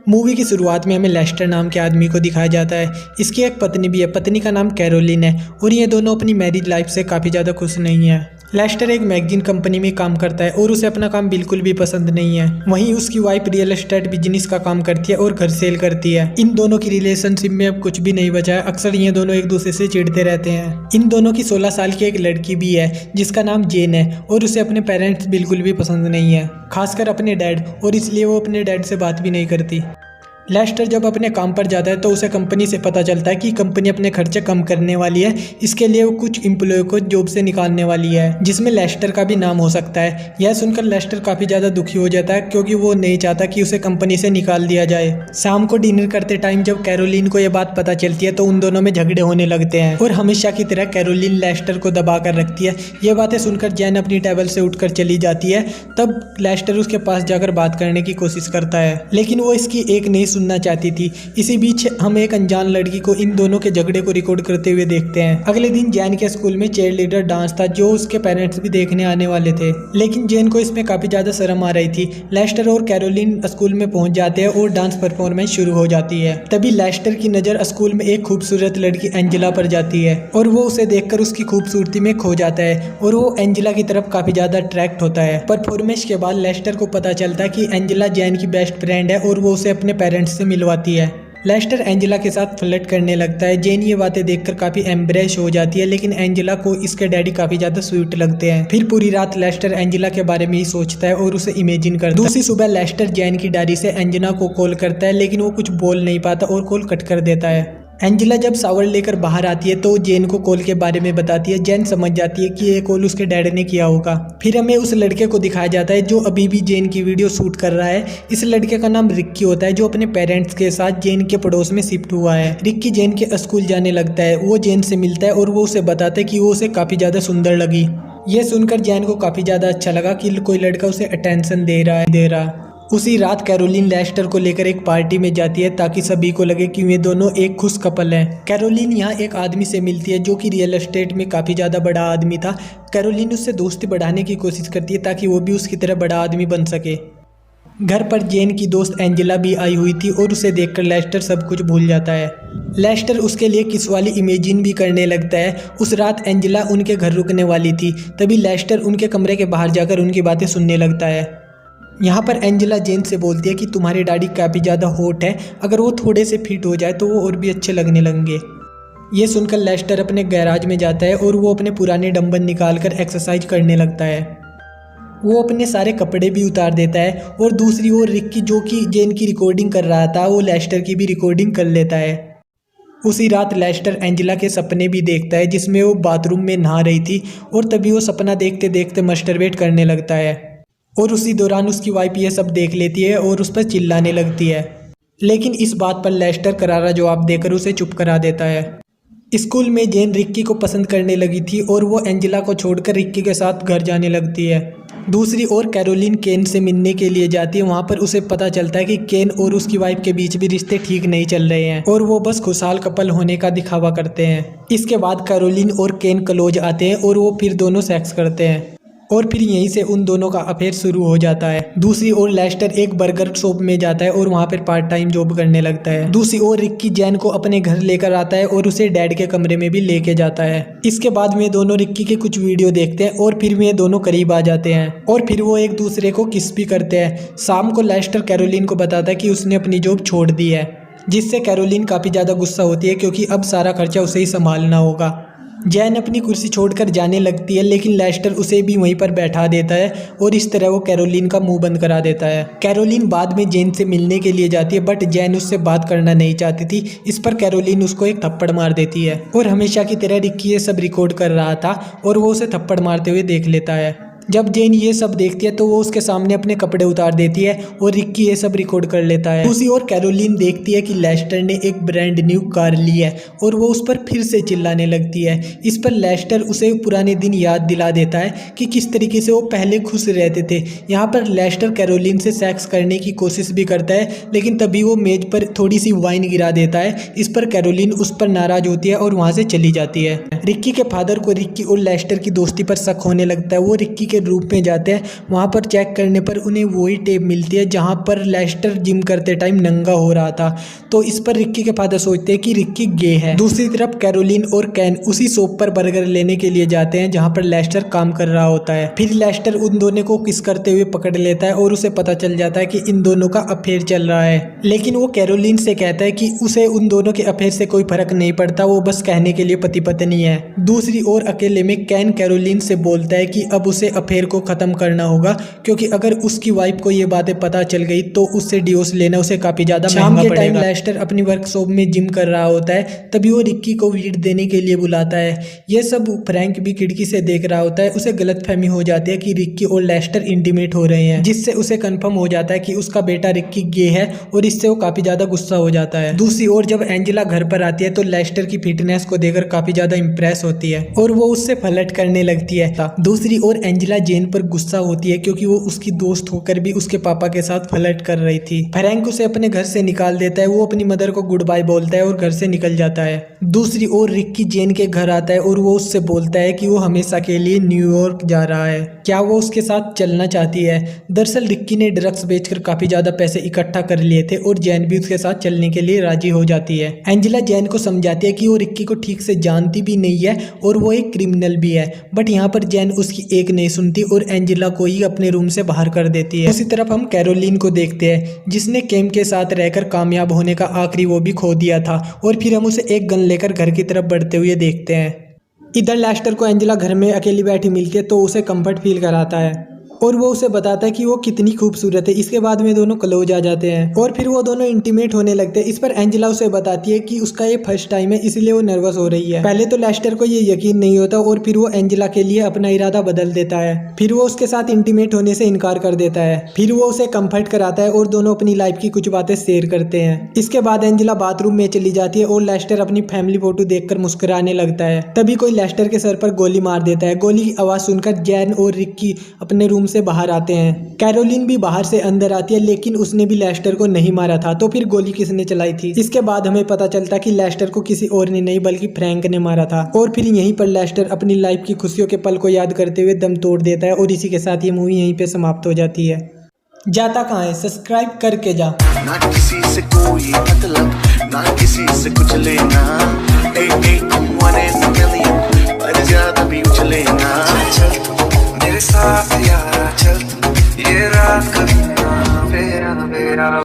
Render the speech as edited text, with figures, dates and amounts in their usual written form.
Movie की शुरुआत में हमें लेस्टर नाम के आदमी को दिखाया जाता है। इसकी एक पत्नी भी है, पत्नी का नाम कैरोलिन है और ये दोनों अपनी मैरिज लाइफ से काफ़ी ज़्यादा खुश नहीं है। लेस्टर एक मैगजीन कंपनी में काम करता है और उसे अपना काम बिल्कुल भी पसंद नहीं है। वहीं उसकी वाइफ रियल एस्टेट बिजनेस का काम करती है और घर सेल करती है। इन दोनों की रिलेशनशिप में अब कुछ भी नहीं बचा है। अक्सर ये दोनों एक दूसरे से चिढ़ते रहते हैं। इन दोनों की 16 साल की एक लड़की भी है जिसका नाम जेन है और उसे अपने पेरेंट्स बिल्कुल भी पसंद नहीं है, खासकर अपने डैड, और इसलिए वो अपने डैड से बात भी नहीं करती। लेस्टर जब अपने काम पर जाता है तो उसे कंपनी से पता चलता है कि कंपनी अपने खर्चे कम करने वाली है। इसके लिए वो कुछ एम्प्लॉय को जॉब से निकालने वाली है जिसमें लेस्टर का भी नाम हो सकता है। यह सुनकर लेस्टर काफ़ी ज़्यादा दुखी हो जाता है क्योंकि वो नहीं चाहता कि उसे कंपनी से निकाल दिया जाए। शाम को डिनर करते टाइम जब कैरोलिन को यह बात पता चलती है तो उन दोनों में झगड़े होने लगते हैं और हमेशा की तरह कैरोलिन लेस्टर को दबा कर रखती है। ये बातें सुनकर जैन अपनी टेबल से उठकर चली जाती है। तब लेस्टर उसके पास जाकर बात करने की कोशिश करता है लेकिन वो इसकी एक नहीं सुनना चाहती थी। इसी बीच हम एक अनजान लड़की को इन दोनों के झगड़े को रिकॉर्ड करते हुए देखते हैं। अगले दिन जैन के स्कूल में चीयर लीडर डांस था जो उसके पेरेंट्स भी देखने आने वाले थे, लेकिन जैन को इसमें काफी ज्यादा शर्म आ रही थी। लेस्टर और कैरोलिन स्कूल में पहुंच जाते हैं और डांस परफॉर्मेंस शुरू हो जाती है। तभी लेस्टर की नजर स्कूल में एक खूबसूरत लड़की एंजेला पर जाती है और वो उसे देखकर उसकी खूबसूरती में खो जाता है और वो एंजेला की तरफ काफी ज्यादा अट्रैक्ट होता है। परफॉर्मेंस के बाद लेस्टर को पता चलता है कि एंजेला जैन की बेस्ट फ्रेंड है और वो उसे अपने पेरेंट्स से मिलवाती है। लेस्टर एंजेला के साथ फ्लर्ट करने लगता है। जेन ये बातें देखकर काफी एम्ब्रेस हो जाती है, लेकिन एंजेला को इसके डैडी काफी ज्यादा स्वीट लगते हैं। फिर पूरी रात लेस्टर एंजेला के बारे में ही सोचता है और उसे इमेजिन करता है। दूसरी सुबह लेस्टर जैन की डायरी से एंजेला को कॉल करता है, लेकिन वो कुछ बोल नहीं पाता और कॉल कट कर देता है। एंजेला जब शावर लेकर बाहर आती है तो जेन को कॉल के बारे में बताती है। जेन समझ जाती है कि ये कॉल उसके डैड ने किया होगा। फिर हमें उस लड़के को दिखाया जाता है जो अभी भी जेन की वीडियो शूट कर रहा है। इस लड़के का नाम रिक्की होता है जो अपने पेरेंट्स के साथ जेन के पड़ोस में शिफ्ट हुआ है। रिक्की जेन के स्कूल जाने लगता है। वो जेन से मिलता है और वो उसे बताता है कि वो उसे काफ़ी ज़्यादा सुंदर लगी। ये सुनकर जेन को काफ़ी ज़्यादा अच्छा लगा कि कोई लड़का उसे अटेंशन दे रहा। उसी रात कैरोलिन लेस्टर को लेकर एक पार्टी में जाती है ताकि सभी को लगे कि वे दोनों एक खुश कपल हैं। कैरोलिन यहाँ एक आदमी से मिलती है जो कि रियल एस्टेट में काफ़ी ज़्यादा बड़ा आदमी था। कैरोलिन उससे दोस्ती बढ़ाने की कोशिश करती है ताकि वो भी उसकी तरह बड़ा आदमी बन सके। घर पर जेन की दोस्त एंजेला भी आई हुई थी और उसे देखकर लेस्टर सब कुछ भूल जाता है। लेस्टर उसके लिए किस वाली इमेजिन भी करने लगता है। उस रात एंजेला उनके घर रुकने वाली थी, तभी लेस्टर उनके कमरे के बाहर जाकर उनकी बातें सुनने लगता है। यहाँ पर एंजेला जेन से बोलती है कि तुम्हारे डैडी काफ़ी ज़्यादा हॉट है, अगर वो थोड़े से फिट हो जाए तो वो और भी अच्छे लगने लगेंगे। ये सुनकर लेस्टर अपने गैराज में जाता है और वो अपने पुराने डंबल निकाल कर एक्सरसाइज करने लगता है। वो अपने सारे कपड़े भी उतार देता है और दूसरी ओर रिक्की जो कि जेन की रिकॉर्डिंग कर रहा था वो लेस्टर की भी रिकॉर्डिंग कर लेता है। उसी रात लेस्टर एंजेला के सपने भी देखता है जिसमें वो बाथरूम में नहा रही थी और तभी वो सपना देखते देखते मस्टरबेट करने लगता है और उसी दौरान उसकी वाइफ ये सब देख लेती है और उस पर चिल्लाने लगती है, लेकिन इस बात पर लेस्टर करारा जवाब देकर उसे चुप करा देता है। स्कूल में जेन रिक्की को पसंद करने लगी थी और वो एंजेला को छोड़कर रिक्की के साथ घर जाने लगती है। दूसरी ओर कैरोलिन केन से मिलने के लिए जाती है। वहाँ पर उसे पता चलता है कि केन और उसकी वाइफ के बीच भी रिश्ते ठीक नहीं चल रहे हैं और वो बस खुशहाल कपल होने का दिखावा करते हैं। इसके बाद कैरोलिन और केन क्लोज आते हैं और वो फिर दोनों सेक्स करते हैं और फिर यहीं से उन दोनों का अफेयर शुरू हो जाता है। दूसरी ओर लेस्टर एक बर्गर शॉप में जाता है और वहाँ पर पार्ट टाइम जॉब करने लगता है। दूसरी ओर रिक्की जैन को अपने घर लेकर आता है और उसे डैड के कमरे में भी लेके जाता है। इसके बाद वे दोनों रिक्की के कुछ वीडियो देखते हैं और फिर वे दोनों करीब आ जाते हैं और फिर वो एक दूसरे को किस भी करते हैं। शाम को लेस्टर कैरोलिन को बताता है कि उसने अपनी जॉब छोड़ दी है, जिससे कैरोलिन काफ़ी ज़्यादा गुस्सा होती है क्योंकि अब सारा खर्चा उसे ही संभालना होगा। जैन अपनी कुर्सी छोड़कर जाने लगती है, लेकिन लेस्टर उसे भी वहीं पर बैठा देता है और इस तरह वो कैरोलिन का मुंह बंद करा देता है। कैरोलिन बाद में जैन से मिलने के लिए जाती है बट जैन उससे बात करना नहीं चाहती थी। इस पर कैरोलिन उसको एक थप्पड़ मार देती है और हमेशा की तरह रिक्की ये सब रिकॉर्ड कर रहा था और वो उसे थप्पड़ मारते हुए देख लेता है। जब जेन ये सब देखती है तो वो उसके सामने अपने कपड़े उतार देती है और रिक्की ये सब रिकॉर्ड कर लेता है। दूसरी ओर कैरोलिन देखती है कि लेस्टर ने एक ब्रांड न्यू कार ली है और वो उस पर फिर से चिल्लाने लगती है। इस पर लेस्टर उसे पुराने दिन याद दिला देता है कि किस तरीके से वो पहले खुश रहते थे। यहाँ पर लेस्टर कैरोलिन से सेक्स करने की कोशिश भी करता है, लेकिन तभी वो मेज पर थोड़ी सी वाइन गिरा देता है। इस पर कैरोलिन उस पर नाराज होती है और वहाँ से चली जाती है। रिक्की के फादर को रिक्की और लेस्टर की दोस्ती पर शक होने लगता है। वो रिक्की के रूम में जाते हैं। वहाँ पर चेक करने पर उन्हें वही टेप मिलती है जहाँ पर लेस्टर जिम करते टाइम नंगा हो रहा था। तो इस पर रिक्की के फादर सोचते हैं कि रिक्की गे है। दूसरी तरफ कैरोलिन और कैन उसी शॉप पर बर्गर लेने के लिए जाते हैं जहाँ पर लेस्टर काम कर रहा होता है। फिर लेस्टर उन दोनों को किस करते हुए पकड़ लेता है और उसे पता चल जाता है कि इन दोनों का अफेयर चल रहा है। लेकिन वो कैरोलिन से कहता है कि उसे उन दोनों के अफेयर से कोई फर्क नहीं पड़ता, वो बस कहने के लिए पति पत्नी है। दूसरी ओर अकेले में कैन कैरोलिन से बोलता है कि अब उसे अफेयर को खत्म करना होगा, क्योंकि अगर उसकी वाइफ को ये बातें पता चल गई तो उससे डिवोर्स लेना उसे काफी ज्यादा महंगा पड़ेगा। शाम के टाइम लेस्टर अपनी वर्कशॉप में जिम कर रहा होता है, तभी वो रिक्की को वीड देने के लिए बुलाता है। ये सब फ्रैंक भी खिड़की से देख रहा होता है। उसे गलतफहमी हो जाती है कि रिक्की और लेस्टर इंटीमेट हो रहे हैं, जिससे उसे कंफर्म हो जाता है कि उसका बेटा रिक्की गे है और इससे वो काफी ज्यादा गुस्सा हो जाता है। दूसरी ओर जब एंजेला घर पर आती है तो लेस्टर की फिटनेस को देखकर काफी ज्यादा इंप्रेस होती है और वो उससे फ्लर्ट करने लगती है। दूसरी ओर एंजेला जेन पर गुस्सा होती है क्योंकि वो उसकी दोस्त होकर भी उसके पापा के साथ फ्लर्ट कर रही थी। फ्रैंक उसे अपने घर से निकाल देता है। वो अपनी मदर को गुड बाय बोलता है और घर से निकल जाता है। दूसरी ओर रिक्की जेन के घर आता है और वो उससे बोलता है कि वो हमेशा के लिए न्यूयॉर्क जा रहा है, क्या वो उसके साथ चलना चाहती है। दरअसल रिक्की ने ड्रग्स बेचकर काफी ज्यादा पैसे इकट्ठा कर लिए थे और जैन भी उसके साथ चलने के लिए राजी हो जाती है। एंजेला जैन को समझाती है कि वो रिक्की को ठीक से जानती भी नहीं है और वो एक क्रिमिनल भी है, बट यहाँ पर जैन उसकी एक नहीं सुनती और एंजेला को ही अपने रूम से बाहर कर देती है। उसी तरफ हम कैरोलिन को देखते हैं, जिसने केम के साथ रहकर कामयाब होने का आखिरी वो भी खो दिया था, और फिर हम उसे एक गन लेकर घर की तरफ बढ़ते हुए देखते हैं। इधर लेस्टर को एंजेला घर में अकेली बैठी मिलती है तो उसे कंफर्ट फील कराता है और वो उसे बताता है कि वो कितनी खूबसूरत है। इसके बाद में दोनों क्लोज आ जाते हैं और फिर वो दोनों इंटीमेट होने लगते हैं। इस पर एंजेला उसे बताती है कि उसका ये फर्स्ट टाइम है, इसलिए वो नर्वस हो रही है। पहले तो लेस्टर को ये यकीन नहीं होता और फिर वो एंजेला के लिए अपना इरादा बदल देता है। फिर वो उसके साथ इंटीमेट होने से इनकार कर देता है। फिर वो उसे कंफर्ट कराता है और दोनों अपनी लाइफ की कुछ बातें शेयर करते हैं। इसके बाद एंजेला बाथरूम में चली जाती है और लेस्टर अपनी फैमिली फोटो देखकर मुस्कुराने लगता है। तभी कोई लेस्टर के सर पर गोली मार देता है। गोली की आवाज सुनकर जैन और रिक्की अपने रूम से बाहर आते हैं। कैरोलिन भी बाहर से अंदर आती है, लेकिन उसने भी लेस्टर को नहीं मारा था। तो फिर गोली किसने चलाई थी? इसके बाद हमें पता चलता कि लेस्टर को किसी और ने नहीं बल्कि फ्रैंक ने मारा था। और फिर यहीं पर लेस्टर अपनी लाइफ की खुशियों के पल को याद करते हुए दम तोड़ देता है और इसी के साथ ये मूवी यहीं पे समाप्त हो जाती है। जाता कहाँ है? सब्सक्राइब करके जा। ना किसी से कोई मतलब, ना किसी से कुछ लेना।